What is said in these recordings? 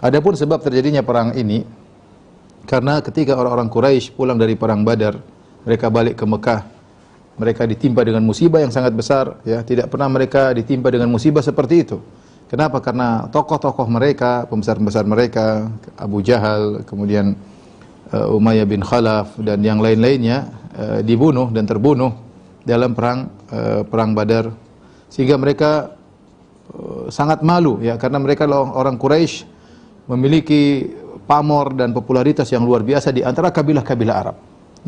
Adapun sebab terjadinya perang ini karena ketika orang-orang Quraisy pulang dari perang Badar, mereka balik ke Mekah, mereka ditimpa dengan musibah yang sangat besar, ya, tidak pernah mereka ditimpa dengan musibah seperti itu. Kenapa? Karena tokoh-tokoh mereka, pembesar-pembesar mereka, Abu Jahal, kemudian Umayyah bin Khalaf dan yang lain-lainnya dibunuh dan terbunuh dalam perang Badar, sehingga mereka sangat malu, ya, karena mereka orang Quraisy memiliki pamor dan popularitas yang luar biasa di antara kabilah-kabilah Arab.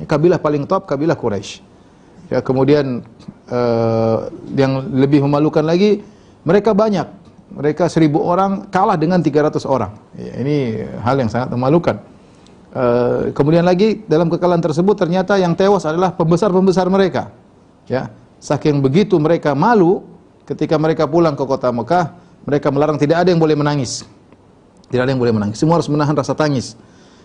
Kabilah paling top kabilah Quraisy. Ya, kemudian yang lebih memalukan lagi, mereka banyak. Mereka 1000 orang kalah dengan 300 orang. Ya, ini hal yang sangat memalukan. Kemudian lagi dalam kekalahan tersebut ternyata yang tewas adalah pembesar-pembesar mereka. Ya, saking begitu mereka malu ketika mereka pulang ke kota Mekah, mereka melarang tidak ada yang boleh menangis. Tidak ada yang boleh menangis. Semua harus menahan rasa tangis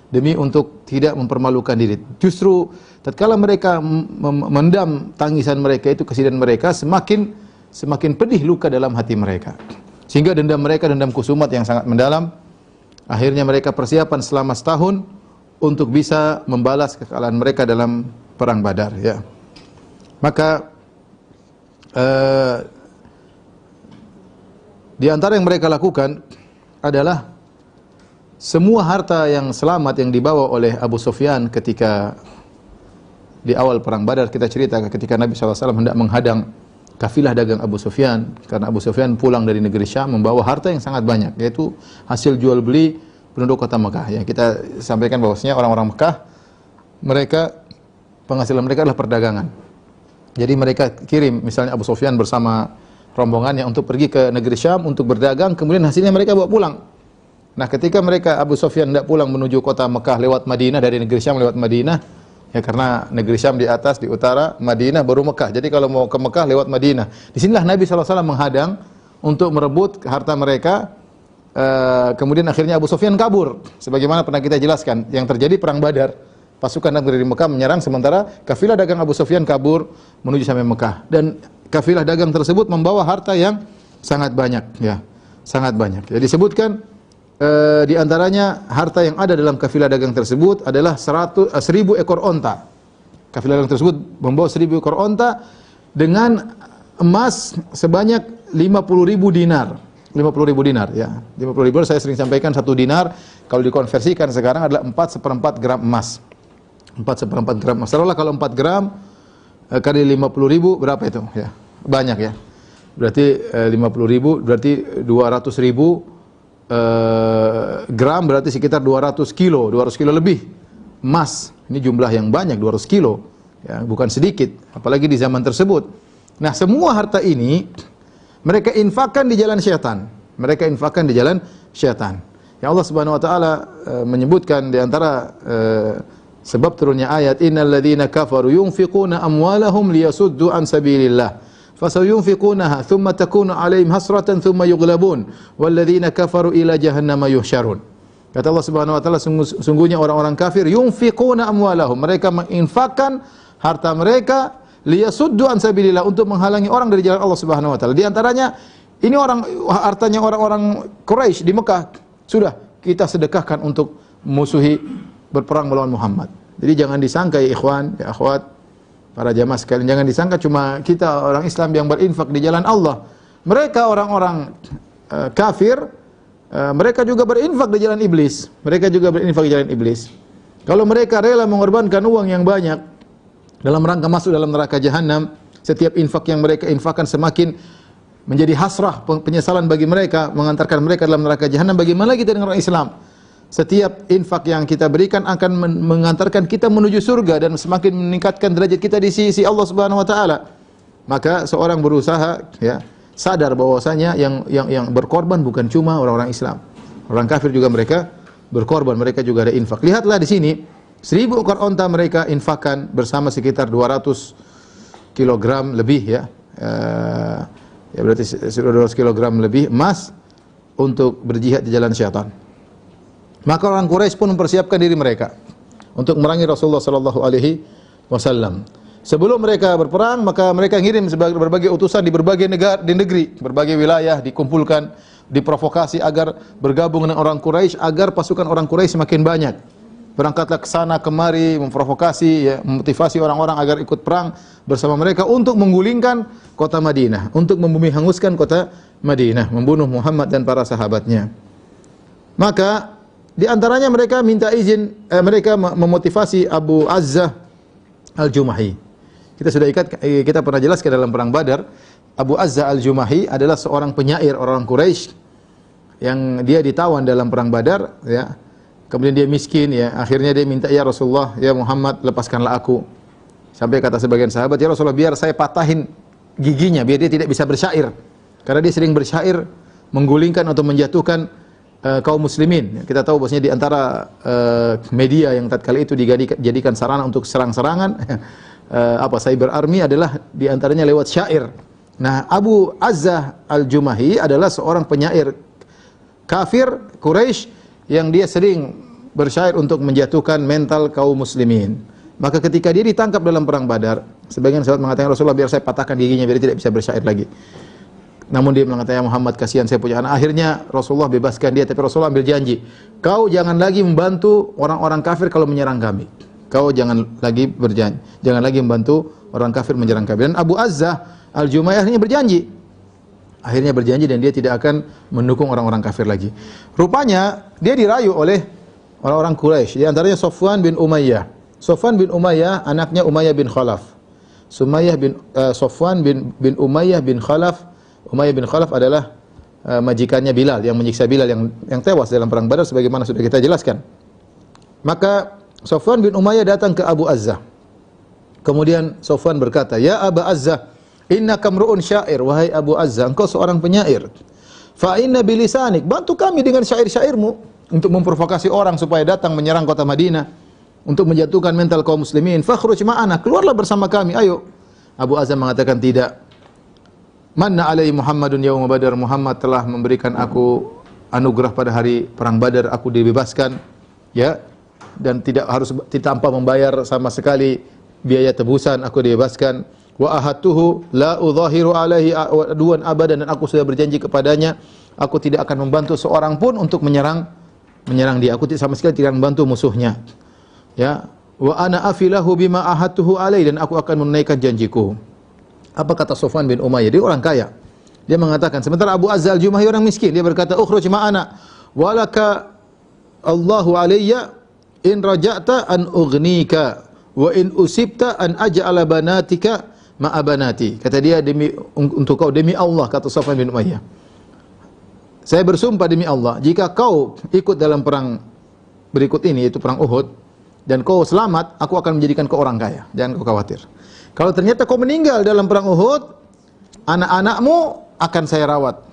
demi untuk tidak mempermalukan diri. Justru tatkala mereka mendam tangisan mereka itu, kesedihan mereka, semakin pedih luka dalam hati mereka. Sehingga dendam mereka dendam kusumat yang sangat mendalam. Akhirnya mereka persiapan selama setahun untuk bisa membalas kekalahan mereka dalam perang Badar, ya. Maka di antara yang mereka lakukan adalah semua harta yang selamat yang dibawa oleh Abu Sufyan ketika di awal perang Badar, kita cerita ketika Nabi SAW hendak menghadang kafilah dagang Abu Sufyan, karena Abu Sufyan pulang dari negeri Syam membawa harta yang sangat banyak, yaitu hasil jual beli penduduk kota Mekah. Ya, kita sampaikan bahwasanya orang-orang Mekah, mereka penghasilan mereka adalah perdagangan. Jadi mereka kirim misalnya Abu Sufyan bersama rombongannya untuk pergi ke negeri Syam untuk berdagang, kemudian hasilnya mereka bawa pulang. Nah, ketika mereka Abu Sufyan hendak pulang menuju kota Mekah lewat Madinah, dari negeri Syam lewat Madinah, ya, karena negeri Syam di atas, di utara, Madinah baru Mekah. Jadi kalau mau ke Mekah lewat Madinah. Disinilah Nabi SAW menghadang untuk merebut harta mereka. Kemudian akhirnya Abu Sufyan kabur. Sebagaimana pernah kita jelaskan, yang terjadi perang Badar, pasukan dari Mekah menyerang, sementara kafilah dagang Abu Sufyan kabur menuju sampai Mekah. Dan kafilah dagang tersebut membawa harta yang sangat banyak, ya, sangat banyak. Jadi disebutkan di antaranya harta yang ada dalam kafilah dagang tersebut adalah 1000 ekor onta. Kafilah dagang tersebut membawa 1000 ekor onta dengan emas sebanyak 50.000 dinar. 50.000 dinar, ya. 50.000 saya sering sampaikan, 1 dinar kalau dikonversikan sekarang adalah 4/4 gram emas. 4/4 gram emas. Taruhlah kalau 4 gram kali 50.000 berapa itu? Ya, banyak, ya. Berarti 50.000 berarti 200.000 gram, berarti sekitar 200 kilo lebih emas. Ini jumlah yang banyak, 200 kilo, ya, bukan sedikit, apalagi di zaman tersebut. Nah, semua harta ini mereka infakkan di jalan syaitan. Mereka infakkan di jalan syaitan. Ya, Allah Subhanahu wa taala menyebutkan di antara sebab turunnya ayat, innal ladzina kafaru yunfiquna amwalahum liyasuddu an sabilillah fasayunfiqunaha thumma takunu 'alaihim hasratan thumma yughlabun walladzina kafaru ila jahannama yuhsyarun. Kata Allah Subhanahu wa taala, sungguhnya orang-orang kafir yunfiquna amwalahum, mereka menginfakkan harta mereka liyasuddu an sabilillah, untuk menghalangi orang dari jalan Allah Subhanahu wa taala. Di antaranya ini hartanya orang-orang Quraisy di Mekah, sudah kita sedekahkan untuk musuhi berperang melawan Muhammad. Jadi jangan disangka, ya ikhwan, ya akhwat, para jamaah sekalian, jangan disangka cuma kita orang Islam yang berinfak di jalan Allah. Mereka orang-orang kafir, mereka juga berinfak di jalan iblis. Mereka juga berinfak di jalan iblis. Kalau mereka rela mengorbankan uang yang banyak dalam rangka masuk dalam neraka jahanam, setiap infak yang mereka infakkan semakin menjadi hasrah, penyesalan bagi mereka, mengantarkan mereka dalam neraka jahanam. Bagaimana kita dengan orang Islam? Setiap infak yang kita berikan akan mengantarkan kita menuju surga dan semakin meningkatkan derajat kita di sisi Allah Subhanahu wa taala. Maka seorang berusaha, ya, sadar bahwasanya yang berkorban bukan cuma orang-orang Islam. Orang kafir juga mereka berkorban, mereka juga ada infak. Lihatlah di sini, 1000 ekor onta mereka infakkan bersama sekitar 200 kilogram lebih, ya. Ya berarti 200 kilogram lebih emas untuk berjihad di jalan syaitan. Maka orang Quraisy pun mempersiapkan diri mereka untuk memerangi Rasulullah sallallahu alaihi wasallam. Sebelum mereka berperang, maka mereka ngirim berbagai utusan di berbagai negara, di negeri, berbagai wilayah, dikumpulkan diprovokasi agar bergabung dengan orang Quraisy, agar pasukan orang Quraisy semakin banyak. Berangkatlah ke sana kemari, memprovokasi, ya, memotivasi orang-orang agar ikut perang bersama mereka untuk menggulingkan kota Madinah, untuk membumi hanguskan kota Madinah, membunuh Muhammad dan para sahabatnya. Maka di antaranya mereka minta izin, mereka memotivasi Abu Azzah Al-Jumahi. Kita pernah jelaskan dalam perang Badar, Abu Azzah Al-Jumahi adalah seorang penyair orang Quraisy yang dia ditawan dalam perang Badar, ya. Kemudian dia miskin, ya. Akhirnya dia minta, "Ya Rasulullah, ya Muhammad, lepaskanlah aku." Sampai kata sebagian sahabat, "Ya Rasulullah, biar saya patahin giginya biar dia tidak bisa bersyair." Karena dia sering bersyair menggulingkan atau menjatuhkan kaum muslimin. Kita tahu bahwasanya di antara media yang tatkala itu dijadikan sarana untuk serang-serangan cyber army adalah di antaranya lewat syair. Nah, Abu Azzah Al-Jumahi adalah seorang penyair kafir Quraisy yang dia sering bersyair untuk menjatuhkan mental kaum muslimin. Maka ketika dia ditangkap dalam perang Badar, sebagian sahabat mengatakan, "Rasulullah, biar saya patahkan giginya biar dia tidak bisa bersyair lagi." Namun dia mengatakan, "Ya Muhammad, kasihan saya punya anak." Akhirnya Rasulullah bebaskan dia, tapi Rasulullah ambil janji, "Kau jangan lagi membantu orang-orang kafir kalau menyerang kami." Kau jangan lagi membantu orang kafir menyerang kami. Dan Abu Azzah Al-Jumahi akhirnya berjanji dan dia tidak akan mendukung orang-orang kafir lagi. Rupanya dia dirayu oleh orang-orang Quraisy, di antaranya Safwan bin Umayyah. Safwan bin Umayyah anaknya Umayyah bin Khalaf. Safwan bin Umayyah bin Khalaf. Umayyah bin Khalaf adalah majikannya Bilal yang menyiksa Bilal yang tewas dalam perang Badar sebagaimana sudah kita jelaskan. Maka Safwan bin Umayyah datang ke Abu Azzah. Kemudian Safwan berkata, "Ya Aba Azzah, innaka mru'un syair." Wahai Abu Azzah, engkau seorang penyair. Fa inna bilisanik, bantu kami dengan syair-syairmu untuk memprovokasi orang supaya datang menyerang kota Madinah, untuk menjatuhkan mental kaum muslimin. Fakhruj ma'ana, keluarlah bersama kami, ayo. Abu Azzah mengatakan tidak. Manna alaihi Muhammadun yauma Badar, Muhammad telah memberikan aku anugerah pada hari perang Badar, aku dibebaskan, ya, dan tanpa membayar sama sekali biaya tebusan, aku dibebaskan. Wa ahadtuhu la udhahiru alaihi aduan abadan, dan aku sudah berjanji kepadanya aku tidak akan membantu seorang pun untuk menyerang dia. Aku sama sekali tidak membantu musuhnya. Ya, wa ana afilahu bima ahadtuhu alaihi, dan aku akan menunaikan janjiku. Apa kata Safwan bin Umayyah? Dia orang kaya. Dia mengatakan, sementara Abu Azzah Al-Jumahi orang miskin, dia berkata, "Ukhruj ma'ana walaka Allahu alayya in raja'ta an ughnika wa in usibta an aj'ala banatika ma'abanati." Kata dia, untuk kau demi Allah, kata Safwan bin Umayyah, saya bersumpah demi Allah, jika kau ikut dalam perang berikut ini, yaitu perang Uhud, dan kau selamat, aku akan menjadikan kau orang kaya. Jangan kau khawatir. Kalau ternyata kau meninggal dalam perang Uhud, anak-anakmu akan saya rawat,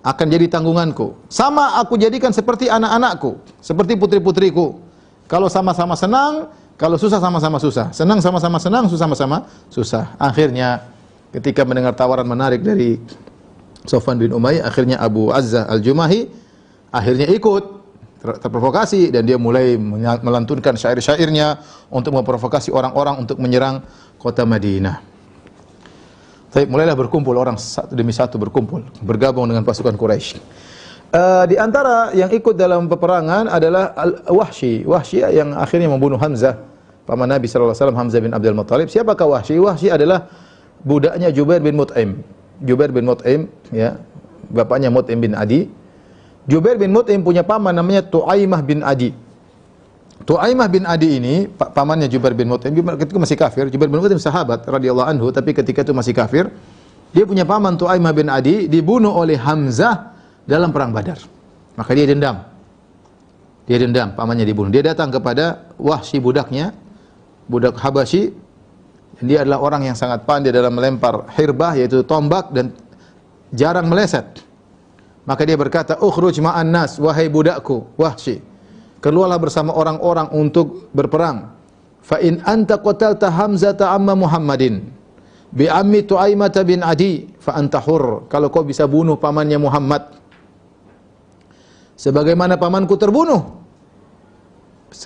akan jadi tanggunganku. Sama aku jadikan seperti anak-anakku, seperti putri-putriku. Kalau sama-sama senang, kalau susah sama-sama susah. Senang sama-sama senang, susah sama-sama susah. Akhirnya ketika mendengar tawaran menarik dari Safwan bin Umayyah, akhirnya Abu Azzah Al-Jumahi akhirnya ikut, terprovokasi, dan dia mulai melantunkan syair-syairnya untuk memprovokasi orang-orang untuk menyerang kota Madinah. Tapi mulailah berkumpul orang satu demi satu bergabung dengan pasukan Quraisy. Di antara yang ikut dalam peperangan adalah Wahsy yang akhirnya membunuh Hamzah, paman Nabi sallallahu alaihi wasallam, Hamzah bin Abdul Muttalib. Siapakah Wahsy? Wahsy adalah budaknya Jubair bin Mut'im. Jubair bin Mut'im, ya, bapaknya Mut'im bin Adi. Jubair bin Mut'im punya paman namanya Tu'aimah bin Adi. Tu'aimah bin Adi ini pamannya Jubair bin Mut'im. Ketika itu masih kafir. Jubair bin Mut'im sahabat radhiyallahu anhu, tapi ketika itu masih kafir. Dia punya paman Tu'aimah bin Adi dibunuh oleh Hamzah dalam perang Badar. Maka dia dendam. Pamannya dibunuh. Dia datang kepada Wahsy, budak Habasyi. Dan dia adalah orang yang sangat pandai dalam melempar hirbah, yaitu tombak, dan jarang meleset. Maka dia berkata, "Ukhruj ma'an nas, wahai budakku Wahsy, keluarlah bersama orang-orang untuk berperang. Fa in anta qatalta Hamzata amma Muhammadin bi ammi Tu'aimah bin Adi fa anta hur." Kalau kau bisa bunuh pamannya Muhammad sebagaimana pamanku terbunuh,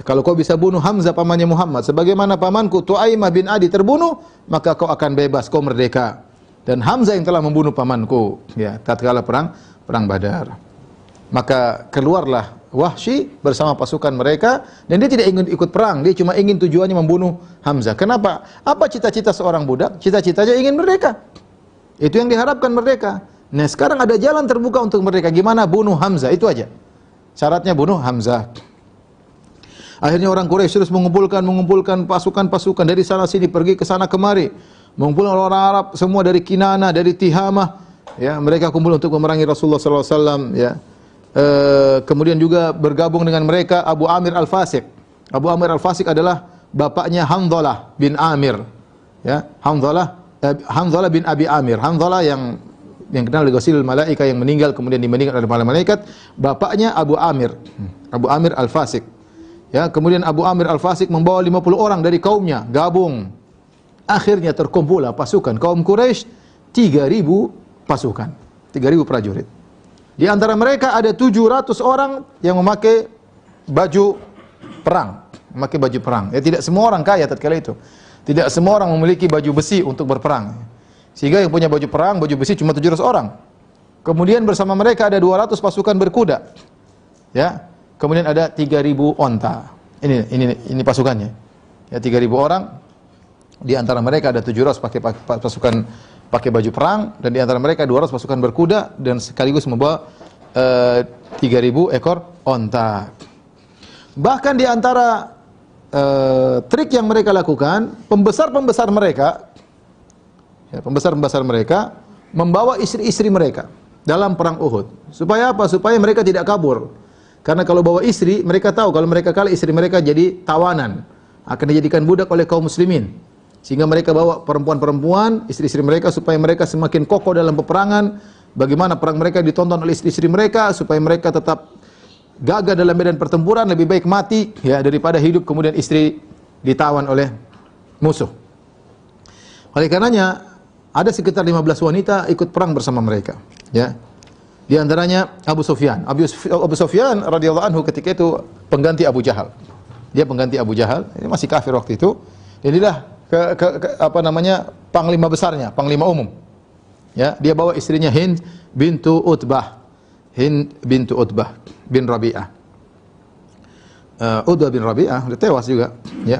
kalau kau bisa bunuh Hamzah pamannya Muhammad sebagaimana pamanku Tu'aimah bin Adi terbunuh, maka kau akan bebas, kau merdeka. Dan Hamzah yang telah membunuh pamanku, ya, tatkala perang perang Badar. Maka keluarlah Wahsy bersama pasukan mereka dan dia tidak ingin ikut perang, dia cuma ingin tujuannya membunuh Hamzah. Kenapa? Apa cita-cita seorang budak? Cita-citanya ingin merdeka. Itu yang diharapkan merdeka. Nah, sekarang ada jalan terbuka untuk mereka. Gimana? Bunuh Hamzah, itu aja. Syaratnya bunuh Hamzah. Akhirnya orang Quraisy terus mengumpulkan pasukan-pasukan dari sana sini, pergi ke sana kemari. Mengumpulkan orang Arab semua dari Kinana, dari Tihamah, ya, mereka kumpul untuk memerangi Rasulullah sallallahu alaihi wasallam, ya. Kemudian juga bergabung dengan mereka Abu Amir Al-Fasiq. Abu Amir Al-Fasiq adalah bapaknya Hanzalah bin Amir. Ya, Hanzalah bin Abi Amir. Hanzalah yang kenal dengan Ghasilul Malaika, yang meninggal kemudian dimandikan oleh para malaikat, bapaknya Abu Amir. Abu Amir Al-Fasiq. Ya, kemudian Abu Amir Al-Fasiq membawa 50 orang dari kaumnya gabung. Akhirnya terkumpullah pasukan kaum Quraisy 3.000 pasukan, 3.000 prajurit. Di antara mereka ada 700 orang yang memakai baju perang, Ya, tidak semua orang kaya tatkala itu. Tidak semua orang memiliki baju besi untuk berperang. Sehingga yang punya baju perang, baju besi cuma 700 orang. Kemudian bersama mereka ada 200 pasukan berkuda. Ya. Kemudian ada 3.000 onta. Ini pasukannya. Ya, 3.000 orang. Di antara mereka ada 700 pakai baju perang, dan di antara mereka 200 pasukan berkuda dan sekaligus membawa 3.000 ekor onta. Bahkan di antara trik yang mereka lakukan, pembesar-pembesar mereka membawa istri-istri mereka dalam perang Uhud. Supaya apa? Supaya mereka tidak kabur. Karena kalau bawa istri, mereka tahu kalau mereka kalah, istri mereka jadi tawanan, akan dijadikan budak oleh kaum muslimin. Sehingga mereka bawa perempuan-perempuan, istri-istri mereka, supaya mereka semakin kokoh dalam peperangan. Bagaimana perang mereka ditonton oleh istri-istri mereka, supaya mereka tetap gagah dalam medan pertempuran, lebih baik mati ya daripada hidup kemudian istri ditawan oleh musuh. Oleh karenanya ada sekitar 15 wanita ikut perang bersama mereka, ya. Di antaranya Abu Sufyan. Abu Sufyan radhiyallahu anhu ketika itu pengganti Abu Jahal. Dia pengganti Abu Jahal, ini masih kafir waktu itu. Inilah panglima besarnya, panglima umum. Ya, dia bawa istrinya Hind bintu Utbah bin Rabi'ah. Utbah bin Rabi'ah sudah tewas juga, ya.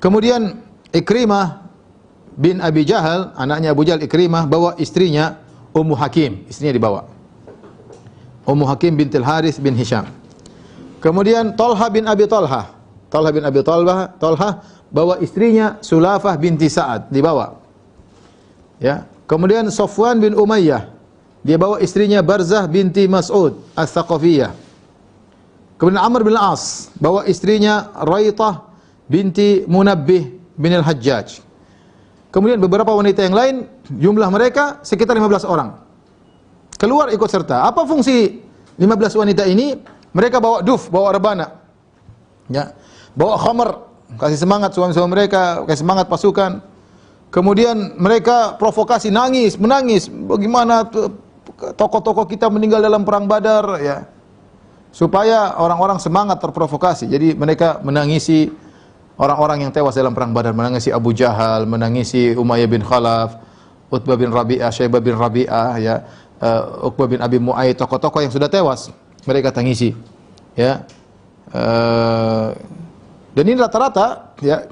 Kemudian Ikrimah bin Abi Jahal, anaknya Abu Jahal, Ikrimah bawa istrinya Ummu Hakim, istrinya dibawa. Ummu Hakim bintil Harith bin Hisham. Kemudian Talha bin Abi Talha bawa istrinya Sulafah binti Sa'ad, dibawa. Ya. Kemudian Safwan bin Umayyah, dia bawa istrinya Barzah binti Mas'ud As-Saqafiyah. Kemudian Amr bin As bawa istrinya Raitah binti Munabbih bin Al-Hajjaj. Kemudian beberapa wanita yang lain, jumlah mereka sekitar 15 orang. Keluar ikut serta. Apa fungsi 15 wanita ini? Mereka bawa duf, bawa rebana. Ya. Bawa khamr, kasih semangat suami-suami mereka, kasih semangat pasukan. Kemudian mereka provokasi, menangis. Bagaimana tokoh-tokoh kita meninggal dalam perang Badar, ya. Supaya orang-orang semangat terprovokasi. Jadi mereka menangisi orang-orang yang tewas dalam perang Badar, menangisi Abu Jahal, menangisi Umayyah bin Khalaf, Utbah bin Rabi'ah, Syaibah bin Rabi'ah, ya. Uqbah bin Abi Mu'ayyid, tokoh-tokoh yang sudah tewas mereka tangisi, ya. Dan ini rata-rata, ya,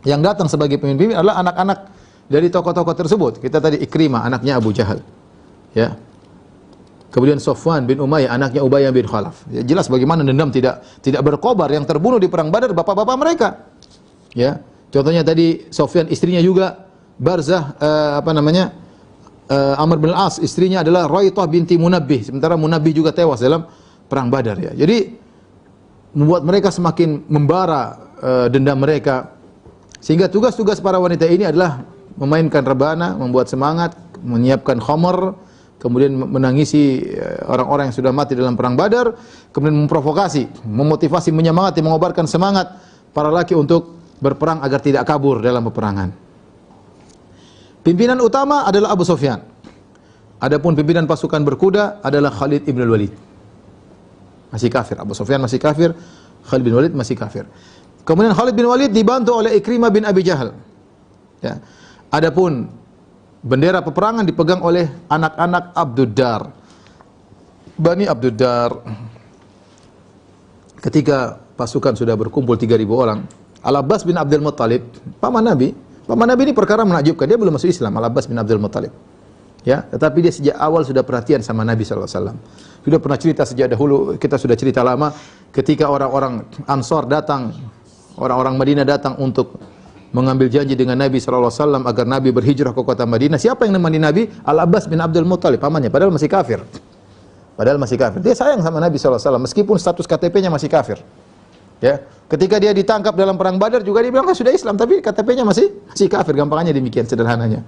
yang datang sebagai pemimpin adalah anak-anak dari tokoh-tokoh tersebut. Kita tadi Ikrimah, anaknya Abu Jahal, ya. Kemudian Safwan bin Umayyah, anaknya Ubayyah bin Khalaf. Ya, jelas bagaimana dendam tidak berkobar. Yang terbunuh di perang Badar bapak-bapak mereka, ya. Contohnya tadi Safwan, istrinya juga Barzah, Amr bin As, istrinya adalah Raitah binti Munabbih. Sementara Munabbih juga tewas dalam perang Badar, ya. Jadi membuat mereka semakin membara dendam mereka. Sehingga tugas-tugas para wanita ini adalah memainkan rebana, membuat semangat, menyiapkan khamr, kemudian menangisi orang-orang yang sudah mati dalam perang Badar, kemudian memprovokasi, memotivasi, menyemangati, mengobarkan semangat para laki untuk berperang agar tidak kabur dalam peperangan. Pimpinan utama adalah Abu Sufyan. Adapun pimpinan pasukan berkuda adalah Khalid ibn Walid. Masih kafir. Abu Sufyan masih kafir, Khalid bin Walid masih kafir. Kemudian Khalid bin Walid dibantu oleh Ikrimah bin Abi Jahal. Ya. Adapun bendera peperangan dipegang oleh anak-anak Abduddar. Bani Abduddar. Ketika pasukan sudah berkumpul 3.000 orang, Al-Abbas bin Abdul Muttalib, paman Nabi ini perkara menakjubkan, dia belum masuk Islam, Al-Abbas bin Abdul Muttalib. Ya, tetapi dia sejak awal sudah perhatian sama Nabi sallallahu alaihi wasallam. Sudah pernah cerita sejak dahulu, kita sudah cerita lama ketika orang-orang Ansar datang, orang-orang Madinah datang untuk mengambil janji dengan Nabi sallallahu alaihi wasallam agar Nabi berhijrah ke kota Madinah. Siapa yang nemani Nabi? Al-Abbas bin Abdul Muttalib, pamannya, padahal masih kafir. Dia sayang sama Nabi sallallahu alaihi wasallam meskipun status KTP-nya masih kafir. Ya, ketika dia ditangkap dalam perang Badar juga dia bilang sudah Islam tapi KTP-nya masih kafir, gampangannya demikian sederhananya.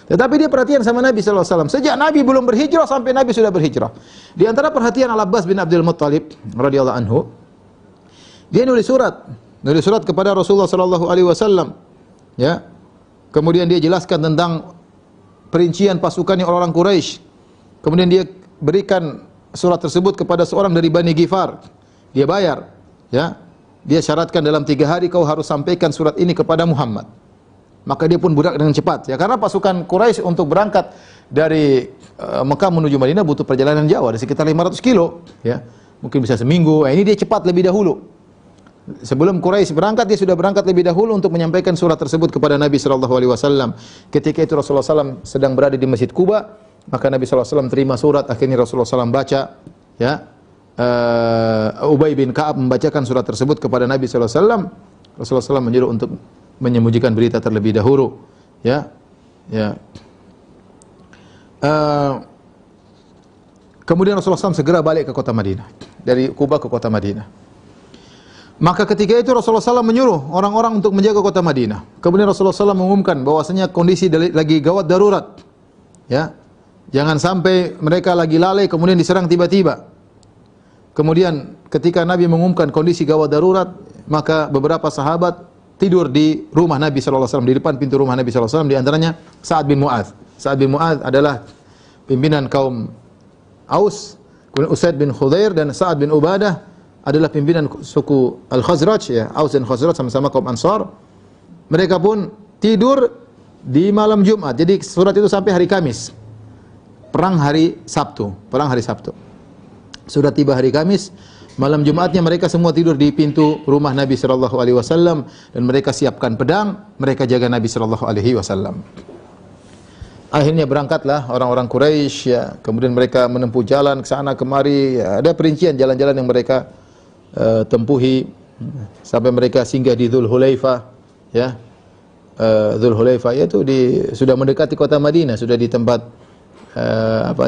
Tetapi dia perhatian sama Nabi sallallahu alaihi wasallam sejak Nabi belum berhijrah sampai Nabi sudah berhijrah. Di antara perhatian Al-Abbas bin Abdul Muttalib radhiyallahu anhu, dia nulis surat kepada Rasulullah sallallahu alaihi wasallam. Ya. Kemudian dia jelaskan tentang perincian pasukannya orang-orang Quraisy. Kemudian dia berikan surat tersebut kepada seorang dari Bani Ghifar. Dia bayar, ya. Dia syaratkan dalam 3 hari kau harus sampaikan surat ini kepada Muhammad. Maka dia pun bergerak dengan cepat, ya, karena pasukan Quraisy untuk berangkat dari Mekah menuju Madinah butuh perjalanan jauh, ada sekitar 500 kilo, ya. Mungkin bisa seminggu. Ini dia cepat lebih dahulu. Sebelum Quraisy berangkat, dia sudah berangkat lebih dahulu untuk menyampaikan surat tersebut kepada Nabi sallallahu alaihi wasallam. Ketika itu Rasulullah SAW sedang berada di Masjid Quba, maka Nabi sallallahu alaihi wasallam terima surat, akhirnya Rasulullah SAW baca, ya. Ubay bin Ka'ab membacakan surat tersebut kepada Nabi sallallahu alaihi wasallam. Rasulullah SAW menyuruh untuk menyembunyikan berita terlebih dahulu, ya. Kemudian Rasulullah SAW segera balik ke kota Madinah, dari Quba ke kota Madinah. Maka ketika itu Rasulullah SAW menyuruh orang-orang untuk menjaga kota Madinah. Kemudian Rasulullah SAW mengumumkan bahwasanya kondisi lagi gawat darurat, ya. Jangan sampai mereka lagi lalai kemudian diserang tiba-tiba. Kemudian ketika Nabi mengumumkan kondisi gawat darurat, maka beberapa sahabat tidur di rumah Nabi sallallahu alaihi wasallam, di depan pintu rumah Nabi sallallahu alaihi wasallam, di antaranya Sa'ad bin Mu'adz. Sa'ad bin Mu'adz adalah pimpinan kaum Aus, kemudian Usaid bin Khudair dan Sa'ad bin Ubadah adalah pimpinan suku Al-Khazraj, ya. Aus dan Khazraj sama-sama kaum Ansar. Mereka pun tidur di malam Jumat. Jadi surat itu sampai hari Kamis. Perang hari Sabtu. Sudah tiba hari Kamis, malam Jumatnya mereka semua tidur di pintu rumah Nabi sallallahu alaihi wasallam dan mereka siapkan pedang, mereka jaga Nabi sallallahu alaihi wasallam. Akhirnya berangkatlah orang-orang Quraisy, ya. Kemudian mereka menempuh jalan ke sana kemari, ya. Ada perincian jalan-jalan yang mereka tempuhi sampai mereka singgah di Dzul Hulaifah, ya. Dzul Hulaifah itu sudah mendekati kota Madinah, sudah di tempat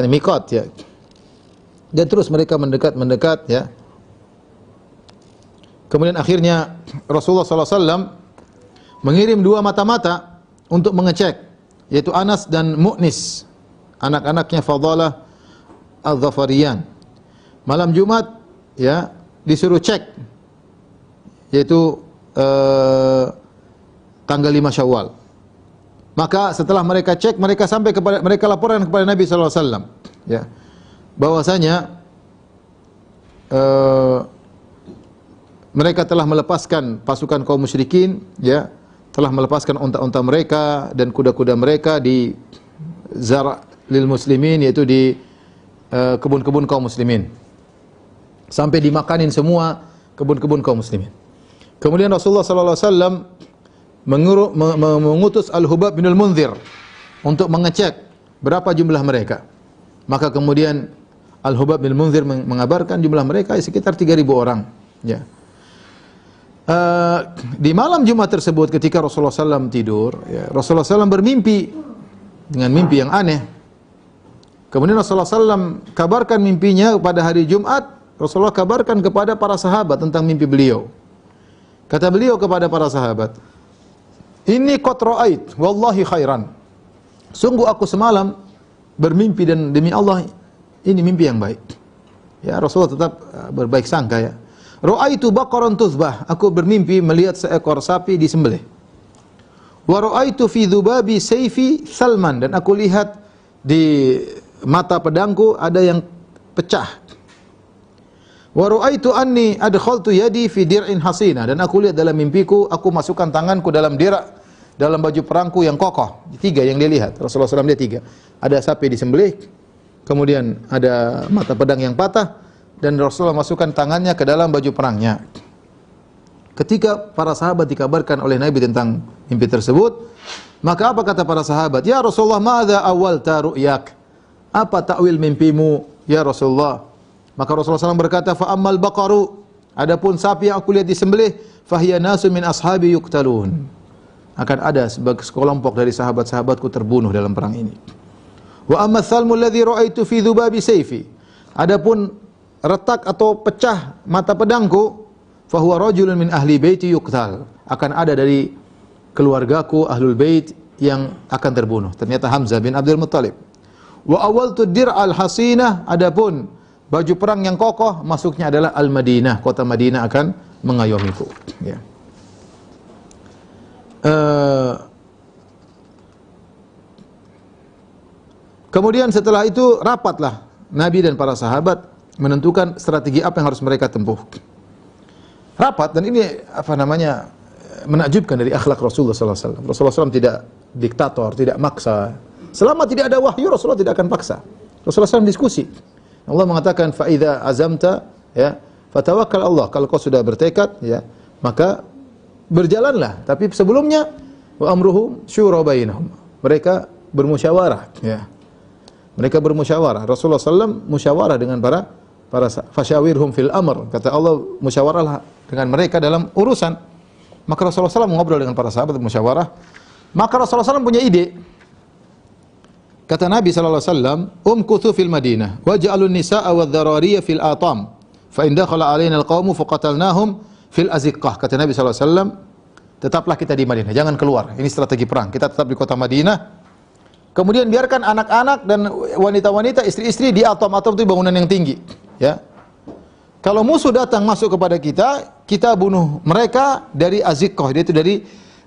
miqat, ya. Dan terus mereka mendekat, ya. Kemudian akhirnya Rasulullah SAW mengirim 2 mata-mata untuk mengecek, yaitu Anas dan Mu'nis, anak-anaknya Fadalah Al-Dhafariyan. Malam Jumat, ya, disuruh cek, yaitu tanggal 5 Syawal. Maka setelah mereka cek, mereka laporkan kepada Nabi sallallahu alaihi wasallam, ya, bahwasanya mereka telah melepaskan pasukan kaum musyrikin, ya, telah melepaskan unta-unta mereka dan kuda-kuda mereka di zara' lil muslimin, yaitu di kebun-kebun kaum muslimin. Sampai dimakanin semua kebun-kebun kaum muslimin. Kemudian Rasulullah sallallahu alaihi wasallam mengutus Al-Hubab bin Al-Munzir untuk mengecek berapa jumlah mereka. Maka kemudian Al-Hubab bin Al-Munzir mengabarkan jumlah mereka sekitar 3.000 orang, ya. Di malam Jumat tersebut ketika Rasulullah SAW tidur, ya, Rasulullah SAW bermimpi dengan mimpi yang aneh. Kemudian Rasulullah SAW kabarkan mimpinya pada hari Jumat. Rasulullah kabarkan kepada para sahabat tentang mimpi beliau. Kata beliau kepada para sahabat, "Inni qad ra'ait wallahi khairan." Sungguh aku semalam bermimpi dan demi Allah ini mimpi yang baik. Ya, Rasulullah tetap berbaik sangka, ya. Ra'aitu baqaran tuzbah, aku bermimpi melihat seekor sapi disembelih. Wa ra'aitu fi dhubabi sayfi Salman, dan aku lihat di mata pedangku ada yang pecah. Wa ra'aitu anni adkhaltu yadi fi dir'in hasina, dan aku lihat dalam mimpiku aku masukkan tanganku dalam dirak, dalam baju perangku yang kokoh. 3 yang dia lihat. Rasulullah SAW dia 3. Ada sapi disembelih, kemudian ada mata pedang yang patah, dan Rasulullah masukkan tangannya ke dalam baju perangnya. Ketika para sahabat dikabarkan oleh Nabi tentang mimpi tersebut, maka apa kata para sahabat? Ya Rasulullah, madza awwalta ru'yak? Apa takwil mimpimu ya Rasulullah? Maka Rasulullah SAW berkata, fa ammal baqaru, adapun sapi yang aku lihat disembelih, fahiya nasun min ashabi yuqtalun. Akan ada sekelompok dari sahabat-sahabatku terbunuh dalam perang ini. Wa amma thalmu alladhi ra'aitu fi dhubabi sayfi. Adapun retak atau pecah mata pedangku, fahuwa rajulun min ahli baiti yuqtal. Akan ada dari keluargaku ahlul bait yang akan terbunuh. Ternyata Hamzah bin Abdul Muttalib. Wa awaltu dir'al hasinah, adapun baju perang yang kokoh, masuknya adalah Al-Madinah, kota Madinah akan mengayomiku. Ya. Kemudian setelah itu rapatlah Nabi dan para sahabat menentukan strategi apa yang harus mereka tempuh. Rapat, dan ini menakjubkan dari akhlak Rasulullah SAW. Rasulullah SAW tidak diktator, tidak maksa. Selama tidak ada wahyu, Rasulullah tidak akan paksa. Rasulullah SAW diskusi. Allah mengatakan, فَإِذَا azamta, ya, fatawakkal Allah. Kalau kau sudah bertekad, ya, maka berjalanlah. Tapi sebelumnya, wa amruhum syura bainahum. Mereka bermusyawarah. Ya. Mereka bermusyawarah. Rasulullah SAW musyawarah dengan para fasyawirhum fil amr. Kata Allah, musyawarahlah dengan mereka dalam urusan. Maka Rasulullah SAW mengobrol dengan para sahabat musyawarah. Maka Rasulullah SAW punya ide. Kata Nabi SAW, umkuthu fil Madinah, waj'alun nisa'a wadh-dharariya fil atam, fa in dakhala alaina al-qaumu faqatalnahum fil aziqqah. Kata Nabi SAW, tetaplah kita di Madinah, jangan keluar. Ini strategi perang. Kita tetap di kota Madinah. Kemudian biarkan anak-anak dan wanita-wanita, istri-istri di atam. Atam itu bangunan yang tinggi. Ya. Kalau musuh datang masuk kepada kita, kita bunuh mereka dari aziqqah, itu dari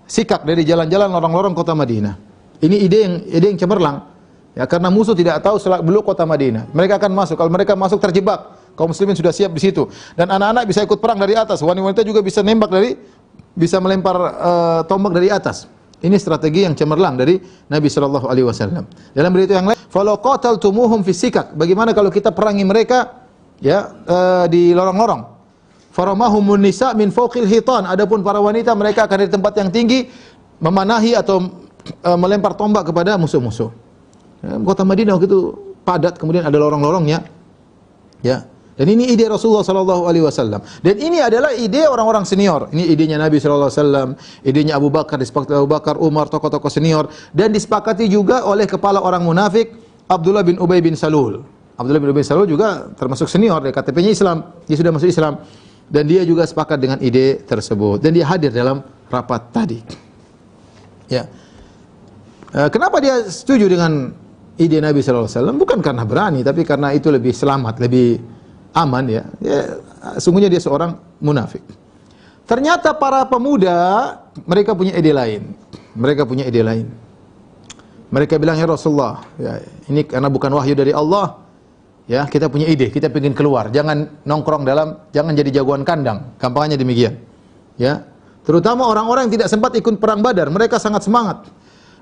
sikak, dari jalan-jalan lorong-lorong kota Madinah. Ini ide yang cemerlang. Ya, karena musuh tidak tahu belum kota Madinah. Mereka akan masuk. Kalau mereka masuk terjebak, kaum muslimin sudah siap di situ. Dan anak-anak bisa ikut perang dari atas. Wanita juga bisa nembak bisa melempar tombak dari atas. Ini strategi yang cemerlang dari Nabi sallallahu alaihi wasallam. Dalam berita yang lain, "Falau qataltumuhum fi sikak." Bagaimana kalau kita perangi mereka ya di lorong-lorong? Faramahumun nisa min fawqil hitan. Adapun para wanita mereka akan dari tempat yang tinggi memanahi atau melempar tombak kepada musuh-musuh. Ya, kota Madinah waktu itu padat, kemudian ada lorong-lorongnya. Ya. Dan ini ide Rasulullah sallallahu alaihi wasallam. Dan ini adalah ide orang-orang senior. Ini idenya Nabi sallallahu alaihi wasallam, idenya Abu Bakar, disepakati Abu Bakar, Umar, tokoh-tokoh senior, dan disepakati juga oleh kepala orang munafik Abdullah bin Ubay bin Salul. Abdullah bin Ubay bin Salul juga termasuk senior, dia KTP-nya Islam, dia sudah masuk Islam. Dan dia juga sepakat dengan ide tersebut, dan dia hadir dalam rapat tadi. Ya. Kenapa dia setuju dengan ide Nabi sallallahu alaihi wasallam? Bukan karena berani, tapi karena itu lebih selamat, lebih aman ya. Sungguhnya dia seorang munafik. Ternyata para pemuda mereka punya ide lain. Mereka punya ide lain. Mereka bilang, ya Rasulullah, ya, ini karena bukan wahyu dari Allah. Ya, kita punya ide, kita ingin keluar. Jangan nongkrong jangan jadi jagoan kandang. Gampangnya demikian. Ya. Terutama orang-orang yang tidak sempat ikut perang Badar, mereka sangat semangat.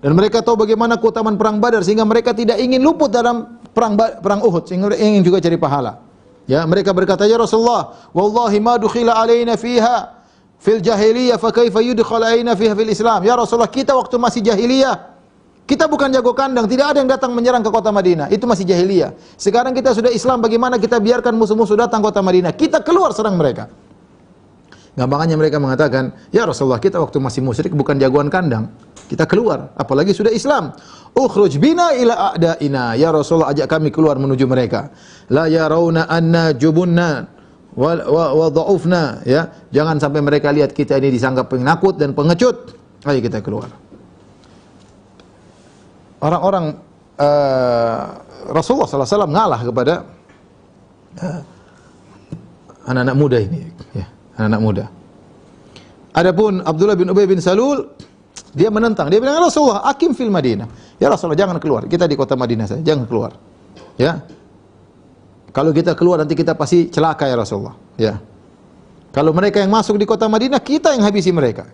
Dan mereka tahu bagaimana keutamaan perang Badar sehingga mereka tidak ingin luput dalam perang Uhud, sehingga ingin juga cari pahala. Ya, mereka berkata, ya Rasulullah, wallahi ma dukhila alaina fiha fil jahiliyah fa kaifa yudkhal alaina fiha fil Islam. Ya Rasulullah, kita waktu masih jahiliyah, kita bukan jago kandang, tidak ada yang datang menyerang ke kota Madinah. Itu masih jahiliyah. Sekarang kita sudah Islam, bagaimana kita biarkan musuh-musuh datang ke kota Madinah? Kita keluar serang mereka. Gampangannya mereka mengatakan, ya Rasulullah, kita waktu masih musyrik bukan jagoan kandang. Kita keluar, apalagi sudah Islam. Ukhruj bina ila a'daina. Ya Rasulullah, ajak kami keluar menuju mereka. La yarawna anna jubunna wa dha'ufna. Ya, jangan sampai mereka lihat kita ini disangka penakut dan pengecut. Ayo kita keluar. Orang-orang Rasulullah SAW ngalah kepada anak-anak muda ini, ya, anak-anak muda. Adapun Abdullah bin Ubay bin Salul, dia menentang. Dia bilang, ya Rasulullah, akim fil Madinah. Ya Rasulullah, jangan keluar. Kita di kota Madinah saja, jangan keluar. Ya. Kalau kita keluar nanti kita pasti celaka ya Rasulullah. Ya. Kalau mereka yang masuk di kota Madinah, kita yang habisi mereka.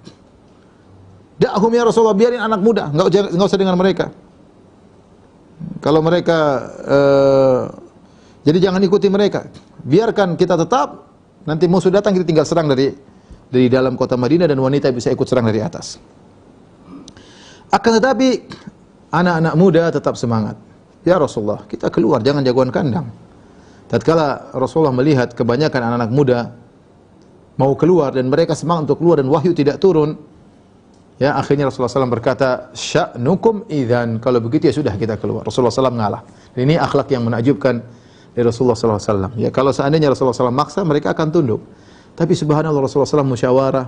Da'hum ya Rasulullah, biarin anak muda, enggak usah dengan mereka. Kalau mereka jadi jangan ikuti mereka. Biarkan kita tetap, nanti musuh datang kita tinggal serang dari dalam kota Madinah dan wanita bisa ikut serang dari atas. Akan tetapi anak-anak muda tetap semangat. Ya Rasulullah, kita keluar, jangan jagoan kandang. Tatkala Rasulullah melihat kebanyakan anak-anak muda mau keluar dan mereka semangat untuk keluar dan wahyu tidak turun, ya akhirnya Rasulullah SAW berkata, sya'nukum idzan, kalau begitu ya sudah kita keluar. Rasulullah SAW ngalah. Dan ini akhlak yang menakjubkan dari Rasulullah SAW. Ya kalau seandainya Rasulullah SAW maksa, mereka akan tunduk. Tapi subhanallah Rasulullah SAW musyawarah.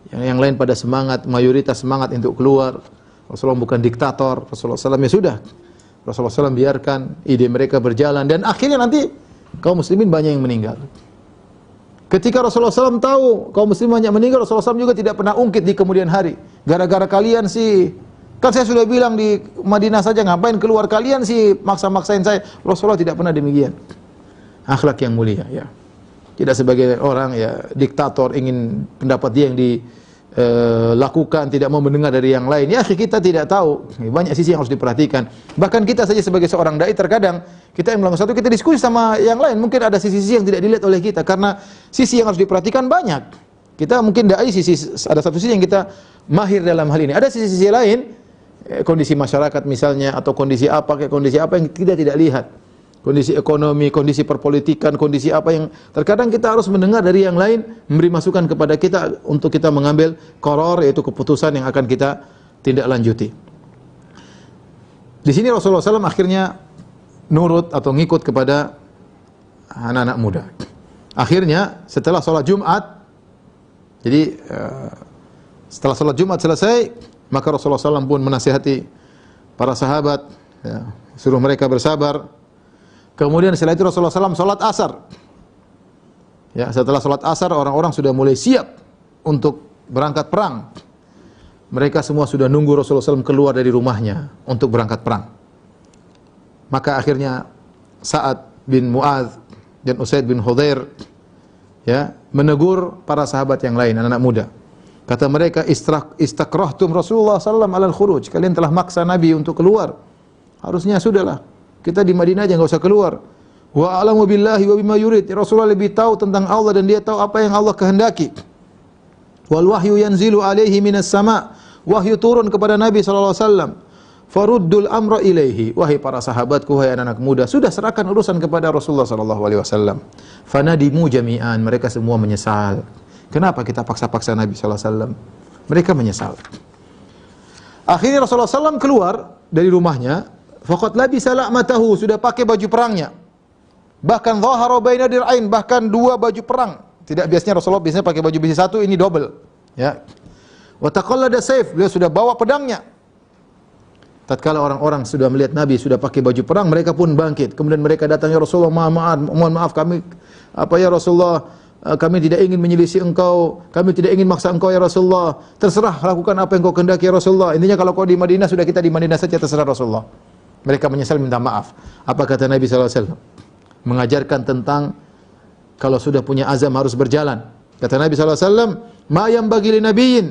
Yang lain pada semangat, mayoritas semangat untuk keluar. Rasulullah bukan diktator. Rasulullah SAW ya sudah. Rasulullah SAW biarkan ide mereka berjalan dan akhirnya nanti kaum muslimin banyak yang meninggal. Ketika Rasulullah SAW tahu kaum muslimin banyak meninggal, Rasulullah SAW juga tidak pernah ungkit di kemudian hari. Gara-gara kalian sih, kan saya sudah bilang di Madinah saja, ngapain keluar kalian sih maksa-maksain saya. Rasulullah tidak pernah demikian. Akhlak yang mulia, ya. Tidak sebagai orang ya diktator ingin pendapat dia yang dilakukan, tidak mau mendengar dari yang lain. Ya, kita tidak tahu. Banyak sisi yang harus diperhatikan. Bahkan kita saja sebagai seorang dai terkadang kita yang melakukan satu, kita diskusi sama yang lain. Mungkin ada sisi-sisi yang tidak dilihat oleh kita karena sisi yang harus diperhatikan banyak. Kita mungkin dai ada satu sisi yang kita mahir dalam hal ini. Ada sisi-sisi lain, kondisi masyarakat misalnya atau kondisi apa yang kita tidak lihat. Kondisi ekonomi, kondisi perpolitikan, kondisi apa yang terkadang kita harus mendengar dari yang lain, memberi masukan kepada kita untuk kita mengambil qaror, yaitu keputusan yang akan kita tindak lanjuti. Di sini Rasulullah SAW akhirnya nurut atau ngikut kepada anak-anak muda. Akhirnya setelah sholat Jumat, jadi setelah sholat Jumat selesai, maka Rasulullah SAW pun menasihati para sahabat, ya, suruh mereka bersabar. Kemudian setelah itu Rasulullah SAW sholat asar. Ya, setelah sholat asar orang-orang sudah mulai siap untuk berangkat perang. Mereka semua sudah nunggu Rasulullah SAW keluar dari rumahnya untuk berangkat perang. Maka akhirnya Sa'ad bin Mu'adz dan Usaid bin Hudzair ya menegur para sahabat yang lain, anak-anak muda. Kata mereka, istakrahtum Rasulullah SAW alal khuruj. Kalian telah maksa Nabi untuk keluar. Harusnya sudahlah. Kita di Madinah aja enggak usah keluar. Wa a'lamu billahi wa bima yurid. Rasulullah lebih tahu tentang Allah dan dia tahu apa yang Allah kehendaki. Wal wahyu yanzilu alaihi minas sama. Wahyu turun kepada Nabi sallallahu alaihi wasallam. Faruddul amra ilaihi. Wahai para sahabatku, wahai anak-anak muda, sudah serahkan urusan kepada Rasulullah sallallahu alaihi wasallam. Fanadimu jami'an. Mereka semua menyesal. Kenapa kita paksa-paksa Nabi sallallahu alaihi wasallam? Mereka menyesal. Akhirnya Rasulullah SAW keluar dari rumahnya. Faqad labisa la'matahu, sudah pakai baju perangnya. Bahkan dhahara baina dir'ain, bahkan dua baju perang. Tidak biasanya Rasulullah biasanya pakai baju besi satu, ini double. Ya. Wa taqallada sayf, beliau sudah bawa pedangnya. Tatkala orang-orang sudah melihat Nabi sudah pakai baju perang, mereka pun bangkit. Kemudian mereka datang, ya Rasulullah, mohon maaf kami ya Rasulullah, kami tidak ingin menyelisih engkau, kami tidak ingin maksa engkau ya Rasulullah. Terserah, lakukan apa yang kau kehendaki ya Rasulullah. Intinya kalau kau di Madinah, sudah kita di Madinah saja, terserah Rasulullah. Mereka menyesal, minta maaf. Apa kata Nabi SAW? Mengajarkan tentang kalau sudah punya azam harus berjalan. Kata Nabi SAW, ma yanbaghi li nabiyyin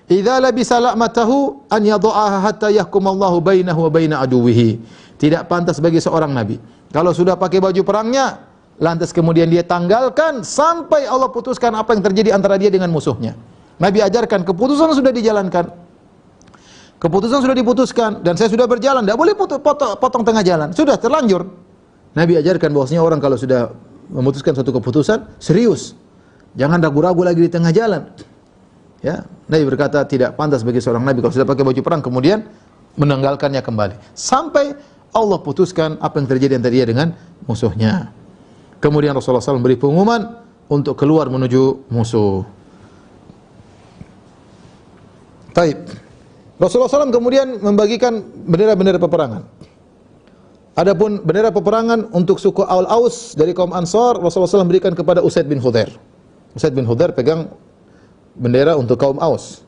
idza labisa la'matahu an yadha'aha hatta yahkumallahu bainahu wa baina aduwwihi. Tidak pantas bagi seorang nabi kalau sudah pakai baju perangnya lantas kemudian dia tanggalkan sampai Allah putuskan apa yang terjadi antara dia dengan musuhnya. Nabi ajarkan keputusan sudah dijalankan. Keputusan sudah diputuskan dan saya sudah berjalan, tidak boleh potong tengah jalan. Sudah terlanjur. Nabi ajarkan bahwasanya orang kalau sudah memutuskan suatu keputusan serius. Jangan ragu-ragu lagi di tengah jalan. Ya, Nabi berkata tidak pantas bagi seorang nabi kalau sudah pakai baju perang kemudian menanggalkannya kembali sampai Allah putuskan apa yang terjadi antara dia dengan musuhnya. Kemudian Rasulullah SAW beri pengumuman untuk keluar menuju musuh. Taib. Rasulullah SAW kemudian membagikan bendera-bendera peperangan. Adapun bendera peperangan untuk suku Al-Aus dari kaum Ansar, Rasulullah SAW berikan kepada Usaid bin Hudzair. Usaid bin Hudzair pegang bendera untuk kaum Aus.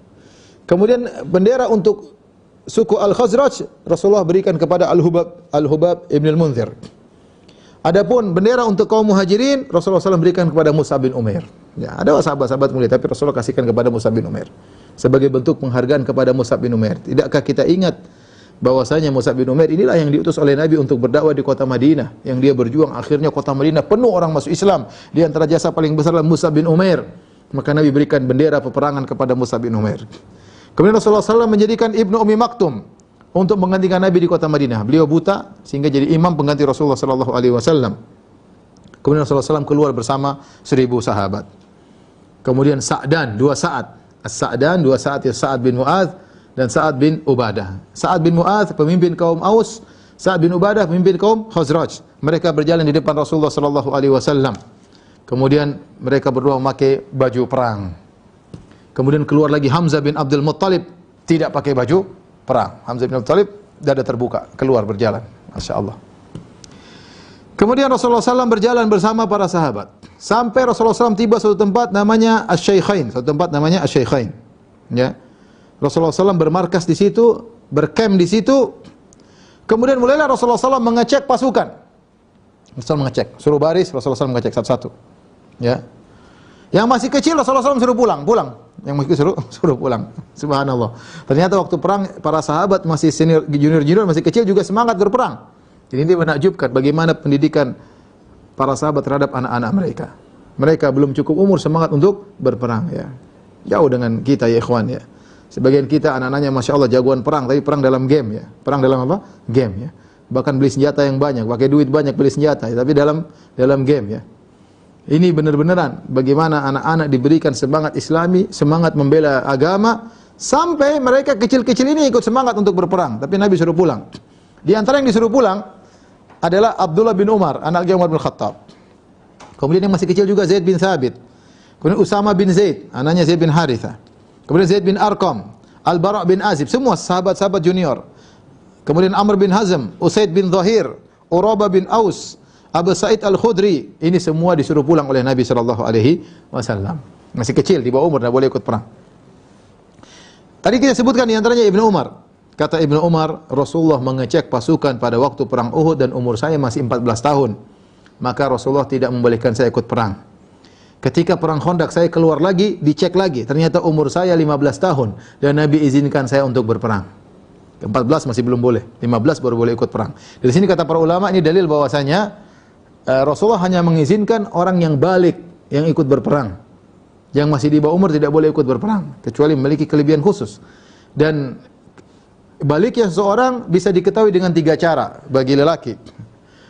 Kemudian bendera untuk suku Al-Khazraj, Rasulullah berikan kepada Al-Hubab ibn al-Munzir. Adapun bendera untuk kaum Muhajirin, Rasulullah SAW berikan kepada Mus'ab bin Umair. Ya, ada sahabat-sahabat mulia, tapi Rasulullah kasihkan kepada Mus'ab bin Umair sebagai bentuk penghargaan kepada Mus'ab bin Umair. Tidakkah kita ingat bahwasanya Mus'ab bin Umair inilah yang diutus oleh Nabi untuk berdakwah di kota Madinah, yang dia berjuang akhirnya kota Madinah penuh orang masuk Islam. Di antara jasa paling besar adalah Mus'ab bin Umair. Maka Nabi berikan bendera peperangan kepada Mus'ab bin Umair. Kemudian Rasulullah SAW menjadikan Ibnu Ummi Maktum untuk menggantikan Nabi di kota Madinah. Beliau buta sehingga jadi imam pengganti Rasulullah SAW. Kemudian Rasulullah SAW keluar bersama 1.000 sahabat. Kemudian Sa'dan, 2 Sa'ad. As-Sa'dan, 2 Sa'ad, ya Sa'ad bin Mu'adz dan Sa'ad bin Ubadah. Sa'ad bin Mu'adz pemimpin kaum Aus, Sa'ad bin Ubadah pemimpin kaum Khazraj. Mereka berjalan di depan Rasulullah SAW. Kemudian mereka berdua memakai baju perang. Kemudian keluar lagi Hamzah bin Abdul Muttalib, tidak pakai baju perang. Hamzah bin Abdul Muttalib dada terbuka, keluar berjalan. Masya Allah. Kemudian Rasulullah SAW berjalan bersama para sahabat. Sampai Rasulullah SAW tiba suatu tempat namanya Asy-Syaikhain. Suatu tempat namanya Asy-Syaikhain. Ya. Rasulullah SAW bermarkas di situ, berkem di situ. Kemudian mulailah Rasulullah SAW mengecek pasukan. Rasulullah mengecek, suruh baris, Rasulullah SAW mengecek satu-satu. Ya. Yang masih kecil Rasulullah SAW suruh pulang. Yang masih kecil suruh pulang. Subhanallah. Ternyata waktu perang para sahabat masih senior, junior masih kecil juga semangat berperang. Jadi ini menakjubkan bagaimana pendidikan para sahabat terhadap anak-anak mereka. Mereka belum cukup umur semangat untuk berperang. Ya. Jauh dengan kita ya ikhwan ya. Sebagian kita anak-anaknya Masya Allah jagoan perang, tapi perang dalam game ya. Perang dalam apa? Game ya. Bahkan beli senjata yang banyak, pakai duit banyak beli senjata, ya. Tapi dalam game ya. Ini benar-benaran bagaimana anak-anak diberikan semangat Islami, semangat membela agama, sampai mereka kecil-kecil ini ikut semangat untuk berperang. Tapi Nabi suruh pulang. Di antara yang disuruh pulang adalah Abdullah bin Umar, anaknya Umar bin Khattab. Kemudian yang masih kecil juga Zaid bin Thabit. Kemudian Usama bin Zaid, anaknya Zaid bin Harithah. Kemudian Zaid bin Arqam, Al-Bara' bin Azib, semua sahabat-sahabat junior. Kemudian Amr bin Hazm, Usaid bin Zahir, Urabah bin Aus, Abu Sa'id Al-Khudri. Ini semua disuruh pulang oleh Nabi SAW. Masih kecil, di bawah umur, tidak boleh ikut perang. Tadi kita sebutkan di antaranya Ibnu Umar. Kata Ibnu Umar, Rasulullah mengecek pasukan pada waktu perang Uhud dan umur saya masih 14 tahun. Maka Rasulullah tidak membolehkan saya ikut perang. Ketika perang Khandaq saya keluar lagi, dicek lagi. Ternyata umur saya 15 tahun dan Nabi izinkan saya untuk berperang. 14 masih belum boleh, 15 baru boleh ikut perang. Dari sini kata para ulama ini dalil bahwasanya Rasulullah hanya mengizinkan orang yang balik yang ikut berperang. Yang masih di bawah umur tidak boleh ikut berperang kecuali memiliki kelebihan khusus. Dan baliknya seseorang bisa diketahui dengan 3 cara bagi lelaki.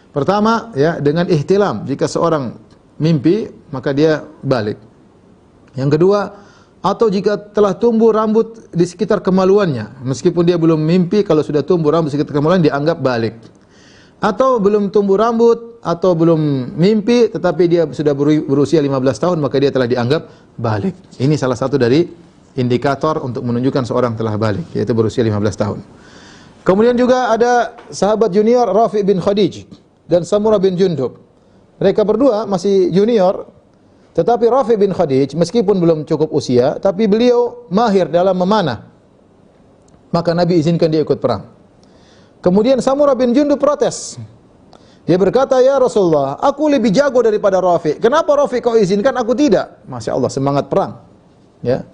Pertama, ya, dengan ihtilam. Jika seorang mimpi, maka dia balik. Yang kedua, atau jika telah tumbuh rambut di sekitar kemaluannya, meskipun dia belum mimpi, kalau sudah tumbuh rambut di sekitar kemaluan dianggap balik. Atau belum tumbuh rambut atau belum mimpi tetapi dia sudah berusia 15 tahun, maka dia telah dianggap balik. Ini salah satu dari indikator untuk menunjukkan seorang telah balik, yaitu berusia 15 tahun. Kemudian juga ada sahabat junior Rafi' bin Khadij dan Samurah bin Jundub. Mereka berdua masih junior, tetapi Rafi' bin Khadij meskipun belum cukup usia, tapi beliau mahir dalam memanah. Maka Nabi izinkan dia ikut perang. Kemudian Samurah bin Jundub protes. Dia berkata, "Ya Rasulullah, aku lebih jago daripada Rafi'. Kenapa Rafi' kau izinkan, aku tidak?" Masya Allah, semangat perang. Ya.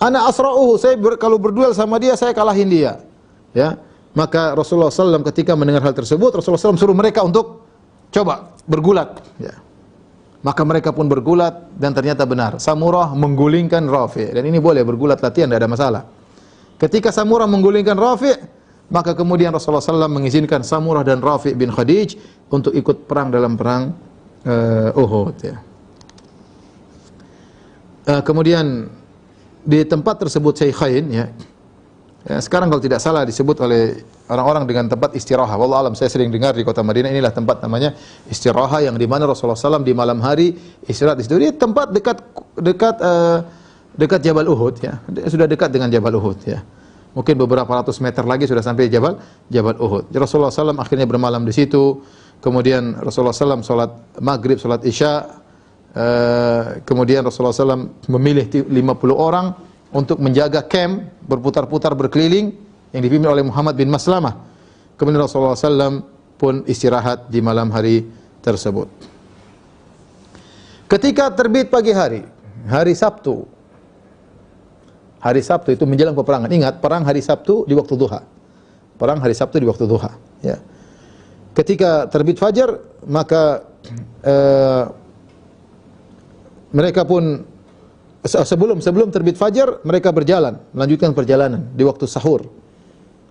Ana asra'uhu, saya kalau berduel sama dia, saya kalahin dia. Ya. Maka Rasulullah SAW ketika mendengar hal tersebut, Rasulullah SAW suruh mereka untuk coba bergulat. Ya. Maka mereka pun bergulat dan ternyata benar. Samurah menggulingkan Rafi'. Dan ini boleh bergulat latihan, tidak ada masalah. Ketika Samurah menggulingkan Rafi', maka kemudian Rasulullah SAW mengizinkan Samurah dan Rafi' bin Khadij untuk ikut perang dalam perang Uhud. Ya. Kemudian di tempat tersebut Syaikhain, ya, sekarang kalau tidak salah disebut oleh orang-orang dengan tempat istirahat. Wallahu alam, saya sering dengar di kota Madinah inilah tempat namanya istirahat, yang di mana Rasulullah SAW di malam hari istirahat di situ. Dia tempat dekat Jabal Uhud, ya, sudah dekat dengan Jabal Uhud, ya. Mungkin beberapa ratus meter lagi sudah sampai Jabal Uhud. Rasulullah SAW akhirnya bermalam di situ. Kemudian Rasulullah SAW sholat maghrib, sholat isya. Kemudian Rasulullah SAW memilih 50 orang untuk menjaga camp, berputar-putar berkeliling, yang dipimpin oleh Muhammad bin Maslamah. Kemudian Rasulullah SAW pun istirahat di malam hari tersebut. Ketika terbit pagi hari, hari Sabtu itu menjelang peperangan. Ingat, perang hari Sabtu di waktu duha. perang hari Sabtu di waktu duha, ya. Ketika terbit fajar, maka mereka pun sebelum terbit fajar mereka berjalan, melanjutkan perjalanan di waktu sahur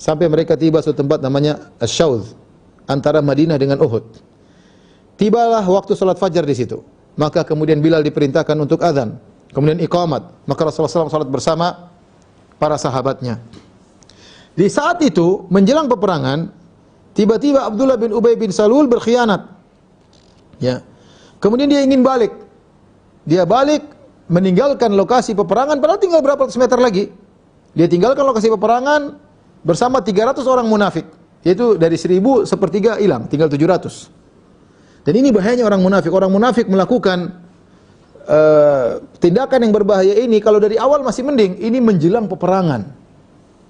sampai mereka tiba suatu tempat namanya Asy-Syaudh antara Madinah dengan Uhud. Tibalah waktu salat fajar di situ. Maka kemudian Bilal diperintahkan untuk azan, kemudian iqamat. Maka Rasulullah SAW salat bersama para sahabatnya. Di saat itu menjelang peperangan, tiba-tiba Abdullah bin Ubay bin Salul berkhianat. Ya. Kemudian dia ingin balik. Dia balik meninggalkan lokasi peperangan padahal tinggal berapa ratus meter lagi. Dia tinggalkan lokasi peperangan bersama 300 orang munafik. Yaitu dari 1000 sepertiga hilang, tinggal 700. Dan ini bahayanya orang munafik. Orang munafik melakukan tindakan yang berbahaya ini kalau dari awal masih mending, ini menjelang peperangan.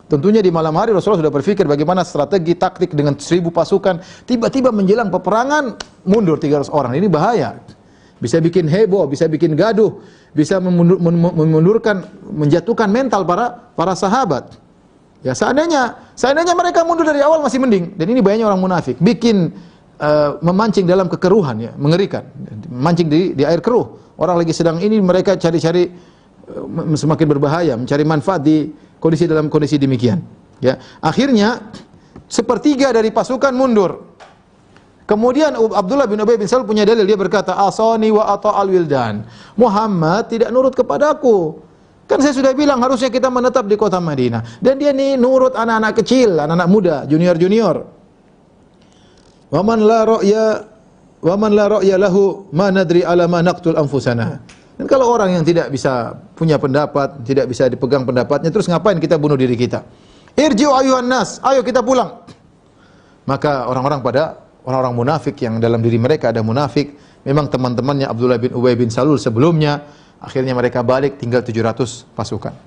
Tentunya di malam hari Rasulullah sudah berpikir bagaimana strategi taktik dengan 1000 pasukan, tiba-tiba menjelang peperangan mundur 300 orang. Ini bahaya. Bisa bikin heboh, bisa bikin gaduh, bisa memundurkan, menjatuhkan mental para sahabat. Ya, seandainya mereka mundur dari awal masih mending. Dan ini bahayanya orang munafik, bikin memancing dalam kekeruhan, ya, mengerikan. Memancing di air keruh. Orang lagi sedang ini mereka cari-cari semakin berbahaya, mencari manfaat dalam kondisi demikian. Ya, akhirnya sepertiga dari pasukan mundur. Kemudian Abdullah bin Ubay bin Salul punya dalil, dia berkata, "Asani wa ata'al wildan." Muhammad tidak nurut kepadaku. Kan saya sudah bilang harusnya kita menetap di kota Madinah. Dan dia nih nurut anak-anak kecil, anak-anak muda, junior-junior. Wa man la ra'ya lahu ma nadri ala ma naqtul anfusana. Dan kalau orang yang tidak bisa punya pendapat, tidak bisa dipegang pendapatnya, terus ngapain kita bunuh diri kita? Irji'u ayuhan nas, ayo kita pulang. Maka orang-orang munafik yang dalam diri mereka ada munafik, memang teman-temannya Abdullah bin Ubay bin Salul sebelumnya, akhirnya mereka balik tinggal 700 pasukan.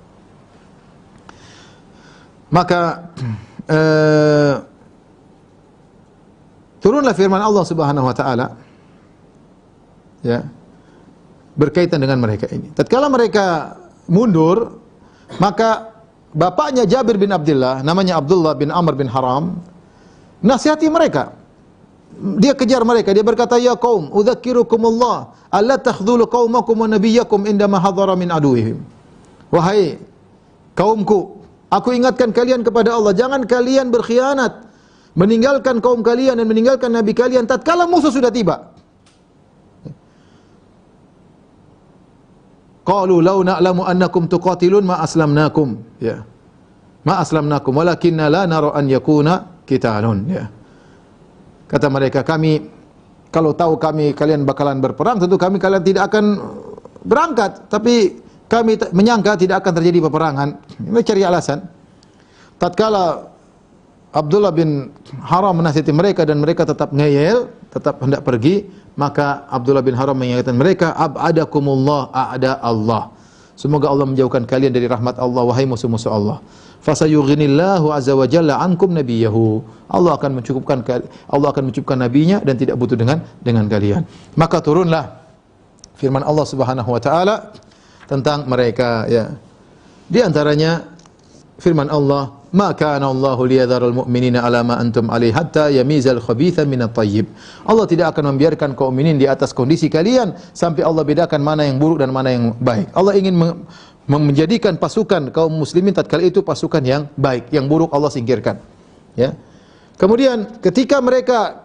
Maka turunlah firman Allah Subhanahu wa taala, ya, berkaitan dengan mereka ini. Tatkala mereka mundur, maka bapaknya Jabir bin Abdullah, namanya Abdullah bin Amr bin Haram, nasihati mereka. Dia kejar mereka, dia berkata, "Ya qaum, udzakirukumullah, alla takhdhulu qaumakum wa nabiyyakum indama hadara min aduwwihim." Wahai kaumku, aku ingatkan kalian kepada Allah, jangan kalian berkhianat, meninggalkan kaum kalian dan meninggalkan nabi kalian tatkala musuh sudah tiba. Qalu law na'lamu annakum tuqatilun ma aslamnakum, ya. Ma aslamnakum walakinna la nara an yakuna qitalun, ya. Kata mereka, kami kalau tahu kalian bakalan berperang, tentu kalian tidak akan berangkat, tapi kami menyangka tidak akan terjadi peperangan. Ini cari alasan. Tatkala Abdullah bin Haram menasihati mereka dan mereka tetap ngeyel, tetap hendak pergi, maka Abdullah bin Haram mengingatkan mereka, "Ab'adakumullah a'da Allah." Semoga Allah menjauhkan kalian dari rahmat Allah, wahai musuh-musuh Allah. Fasayughnillahu azza wa jalla ankum nabiyahu. Allah akan mencukupkan nabinya dan tidak butuh dengan kalian. Maka turunlah firman Allah Subhanahu wa taala tentang mereka, ya. Di antaranya firman Allah, "Ma kana Allahu liyadharul mu'minina ala ma antum alaihi hatta yamizal khabitha minat thayyib." Allah tidak akan membiarkan kaum mukminin di atas kondisi kalian sampai Allah bedakan mana yang buruk dan mana yang baik. Allah ingin menjadikan pasukan kaum muslimin tatkala itu pasukan yang baik, yang buruk Allah singkirkan. Ya. Kemudian ketika mereka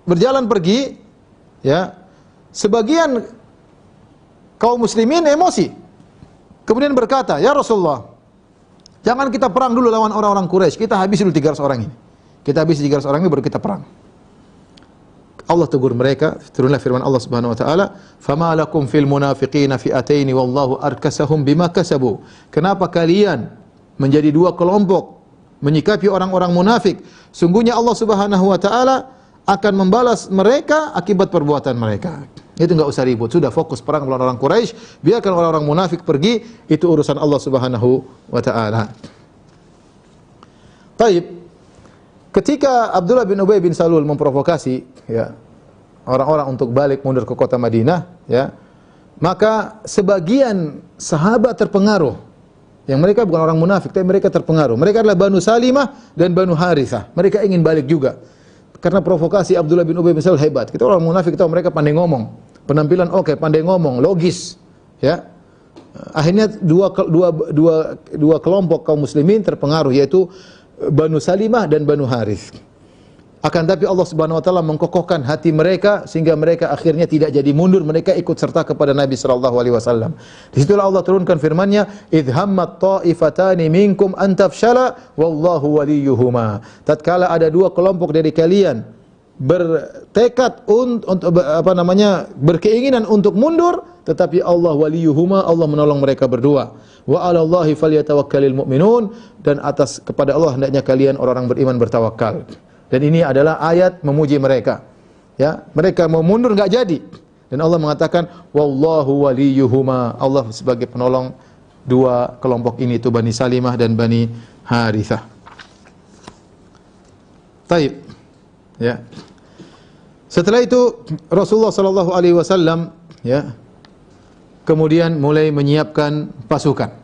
berjalan pergi, ya, sebagian kaum muslimin emosi. Kemudian berkata, "Ya Rasulullah, jangan kita perang dulu lawan orang-orang Quraisy. Kita habisi dulu 300 orang ini. Kita habisi 300 orang ini baru kita perang." Allah tegur mereka, turunlah firman Allah Subhanahu wa taala, "Fama lakum fil munafiqina fi'ataini wallahu arkasahum bima kasabu." Kenapa kalian menjadi dua kelompok menyikapi orang-orang munafik? Sungguhnya Allah Subhanahu wa taala akan membalas mereka akibat perbuatan mereka. Itu enggak usah ribut, sudah fokus perang melawan orang Quraisy, biarkan orang-orang munafik pergi, itu urusan Allah Subhanahu wa taala. Baik. Ketika Abdullah bin Ubay bin Salul memprovokasi, ya, orang-orang untuk balik mundur ke kota Madinah, ya, maka sebagian sahabat terpengaruh, Yang mereka bukan orang munafik, tapi mereka terpengaruh. Mereka adalah Banu Salimah dan Banu Harithah. Mereka ingin balik juga. Karena provokasi Abdullah bin Ubay bin Salul hebat. Kita orang munafik tahu mereka pandai ngomong. Penampilan oke, pandai ngomong, logis. Ya. Akhirnya dua kelompok kaum muslimin terpengaruh, yaitu Banu Salimah dan Banu Harith. Akan tapi Allah Subhanahu wa taala mengkokohkan hati mereka sehingga mereka akhirnya tidak jadi mundur, mereka ikut serta kepada Nabi sallallahu alaihi wasallam. Disitulah Allah turunkan firman-Nya, "Idh hammat ta'ifatani minkum an tafshala wallahu waliyuhuma." Tatkala ada dua kelompok dari kalian bertekad untuk berkeinginan untuk mundur, tetapi Allah waliyuhuma, Allah menolong mereka berdua. Wa 'alallahi falyatawakkalul mu'minun, dan atas kepada Allah hendaknya kalian orang-orang beriman bertawakal. Dan ini adalah ayat memuji mereka. Ya, mereka mau mundur enggak jadi. Dan Allah mengatakan wallahu waliyuhuma, Allah sebagai penolong dua kelompok ini, itu Bani Salimah dan Bani Harithah. Taib. Ya. Setelah itu Rasulullah sallallahu alaihi wasallam ya kemudian mulai menyiapkan pasukan.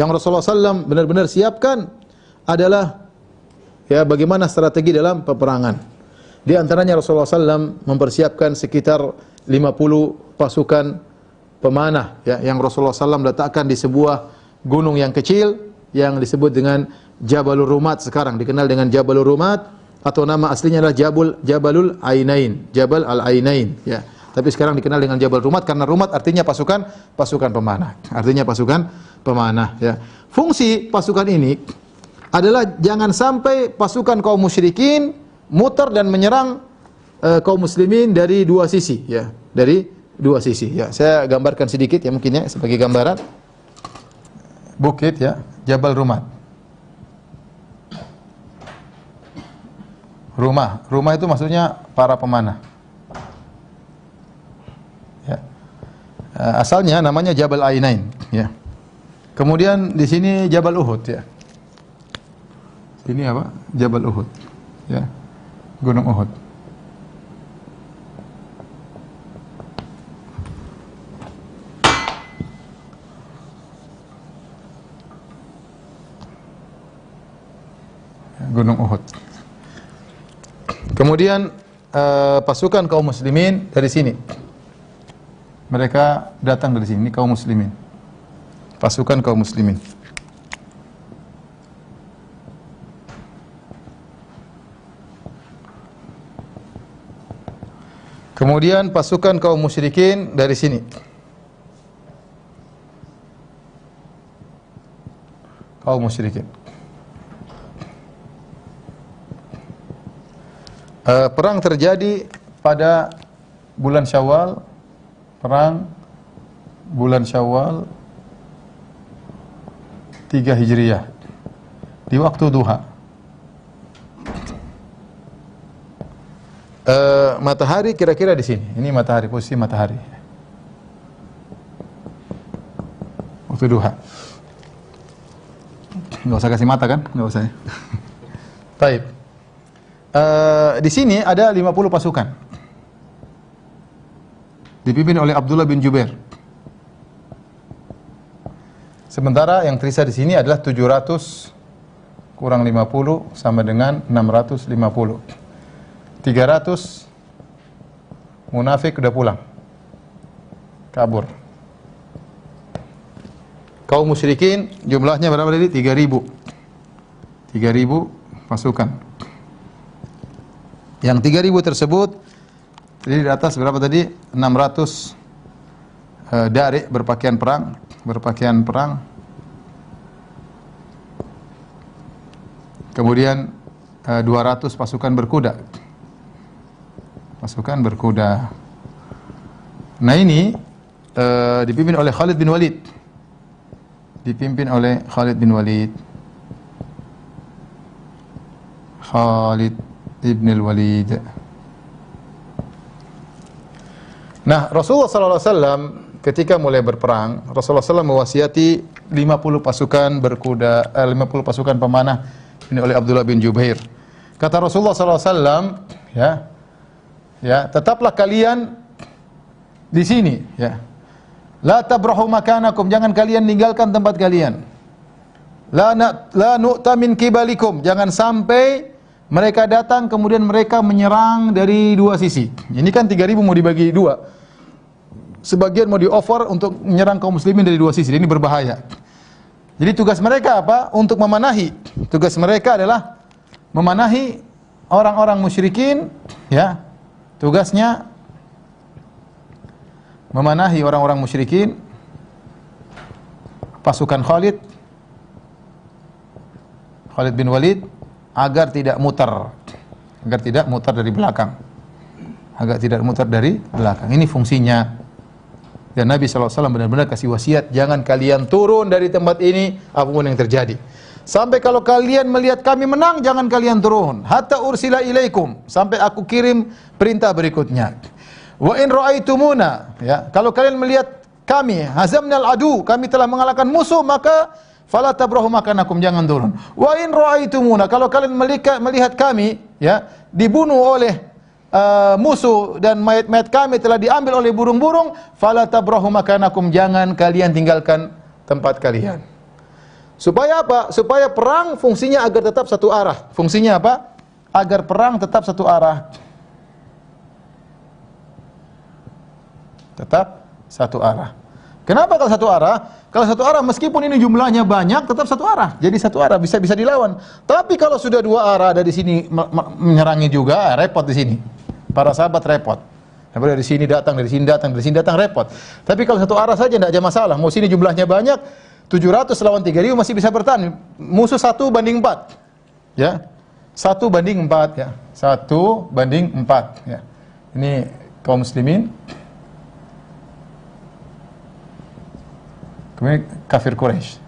Yang Rasulullah sallam benar-benar siapkan adalah ya bagaimana strategi dalam peperangan. Di antaranya Rasulullah sallam mempersiapkan sekitar 50 pasukan pemanah ya, yang Rasulullah sallam letakkan di sebuah gunung yang kecil yang disebut dengan Jabalur Rumat, sekarang dikenal dengan Jabalur Rumat, atau nama aslinya adalah Jabalul Ainain, Jabal Al-Ainain ya. Tapi sekarang dikenal dengan Jabal Rumat karena Rumat artinya pasukan pemanah. Artinya pasukan pemanah ya. Fungsi pasukan ini adalah jangan sampai pasukan kaum musyrikin muter dan menyerang kaum muslimin dari dua sisi ya, dari dua sisi ya. Saya gambarkan sedikit ya mungkin ya sebagai gambaran. Bukit ya, Jabal Rumat. Rumah itu maksudnya para pemanah. Ya. Asalnya namanya Jabal Ainain ya. Kemudian di sini Jabal Uhud ya. Ini apa? Jabal Uhud. Ya. Gunung Uhud. Gunung Uhud. Kemudian pasukan kaum muslimin dari sini. Mereka datang dari sini, kaum muslimin. Pasukan kaum muslimin. Kemudian pasukan kaum musyrikin dari sini. Kaum musyrikin. Perang terjadi pada bulan Syawal, perang bulan Syawal 3 Hijriah di waktu duha. Matahari kira-kira di sini. Ini matahari, posisi matahari. Waktu duha. Enggak usah kasih mata kan? Enggak usah ya. Baik. Di sini ada 50 pasukan. Dipimpin oleh Abdullah bin Jubair. Sementara yang tersisa di sini adalah 700 kurang 50 sama dengan 650. 300 munafik udah pulang. Kabur. Kaum musyrikin jumlahnya berapa tadi? 3.000. 3.000 pasukan. Yang 3.000 tersebut tadi di atas berapa tadi? 600 dari berpakaian perang. Kemudian 200 pasukan berkuda. Nah ini dipimpin oleh Khalid bin Walid. Khalid ibn al-Walid. Nah, Rasulullah sallallahu alaihi wasallam ketika mulai berperang, Rasulullah SAW mewasiati 50 pasukan berkuda, 50 pasukan pemanah ini oleh Abdullah bin Jubair. Kata Rasulullah sallallahu alaihi wasallam, ya, tetaplah kalian di sini, ya. La tabrahu makanakum, jangan kalian ninggalkan tempat kalian. la nu'ta min kibalikum. Jangan sampai mereka datang kemudian mereka menyerang dari dua sisi. Ini kan 3.000 mau dibagi dua. Sebagian mau di-offer untuk menyerang kaum muslimin dari dua sisi. Ini berbahaya. Jadi tugas mereka apa? Untuk memanahi. Tugas mereka adalah memanahi orang-orang musyrikin, ya. Tugasnya memanahi orang-orang musyrikin, pasukan Khalid bin Walid agar tidak mutar dari belakang. Agar tidak mutar dari belakang. Ini fungsinya. Dan Nabi SAW benar-benar kasih wasiat, jangan kalian turun dari tempat ini apapun yang terjadi. Sampai kalau kalian melihat kami menang, jangan kalian turun. Hatta ursila ilaikum, sampai aku kirim perintah berikutnya. Wa in ra'aitumuna, ya, kalau kalian melihat kami hazamnal adu, kami telah mengalahkan musuh, maka fala tabrahu makanakum, jangan turun. Wa in ra'aitumuna, kalau kalian melihat kami, ya, dibunuh oleh musuh dan mayat-mayat kami telah diambil oleh burung-burung, fala tabrahu makanakum, jangan kalian tinggalkan tempat kalian. Supaya apa? Supaya perang fungsinya agar tetap satu arah. Fungsinya apa? Agar perang tetap satu arah. Tetap satu arah. Kenapa kalau satu arah? Kalau satu arah meskipun ini jumlahnya banyak tetap satu arah. Jadi satu arah bisa dilawan. Tapi kalau sudah dua arah, dari sini menyerangi juga, repot di sini. Para sahabat repot. Dari sini datang, dari sini datang, dari sini datang, repot. Tapi kalau satu arah saja tidak ada masalah. Mau sini jumlahnya banyak, 700 lawan 3.000 masih bisa bertahan. Musuh 1 banding 4. Ya. 1 banding 4 ya. 1 banding 4 ya. Ini kaum muslimin. Kemudian kafir Quraisy.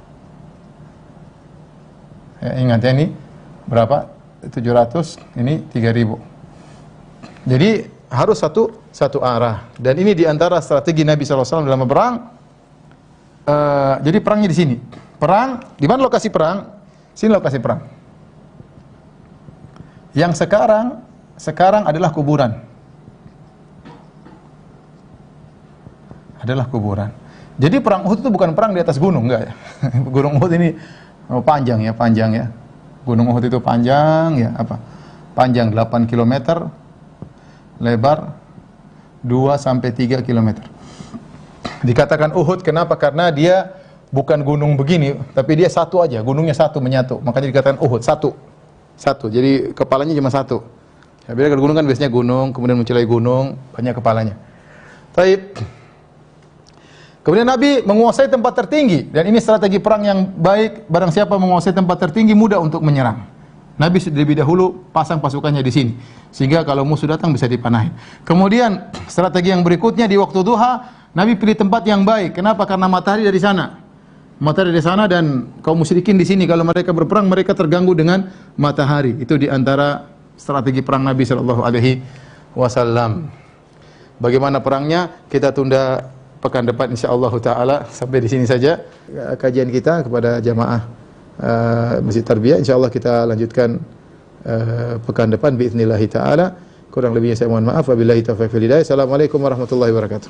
Ya, ingat ya, ini berapa? 700, ini 3.000. Jadi harus satu arah. Dan ini diantara strategi Nabi SAW dalam berperang. Jadi perangnya di sini. Perang, di mana lokasi perang? Sini lokasi perang. Yang sekarang adalah kuburan. Adalah kuburan. Jadi perang Uhud itu bukan perang di atas gunung, enggak ya. Gunung Uhud ini panjang ya. Gunung Uhud itu panjang ya, apa? Panjang 8 km. Lebar 2 sampai 3 km. Dikatakan Uhud kenapa? Karena dia bukan gunung begini, tapi dia satu aja, gunungnya satu menyatu. Makanya dikatakan Uhud, satu. Jadi kepalanya cuma satu. Ya, beda gunung kan biasanya gunung, kemudian muncul lagi gunung, banyak kepalanya. Taib. Kemudian Nabi menguasai tempat tertinggi, dan ini strategi perang yang baik. Barang siapa menguasai tempat tertinggi mudah untuk menyerang. Nabi lebih dahulu pasang pasukannya di sini, sehingga kalau musuh datang bisa dipanahin. Kemudian strategi yang berikutnya di waktu duha, Nabi pilih tempat yang baik. Kenapa? Karena matahari dari sana. Matahari dari sana dan kaum musyrikin di sini. Kalau mereka berperang, mereka terganggu dengan matahari. Itu di antara strategi perang Nabi SAW. Bagaimana perangnya? Kita tunda pekan depan insyaallah taala. Sampai di sini saja kajian kita kepada jamaah Masjid Tarbiyah. InsyaAllah kita lanjutkan pekan depan biiznillah ta'ala. Kurang lebihnya saya mohon maaf. Wabillahi taufiq wal hidayah. Assalamualaikum warahmatullahi wabarakatuh.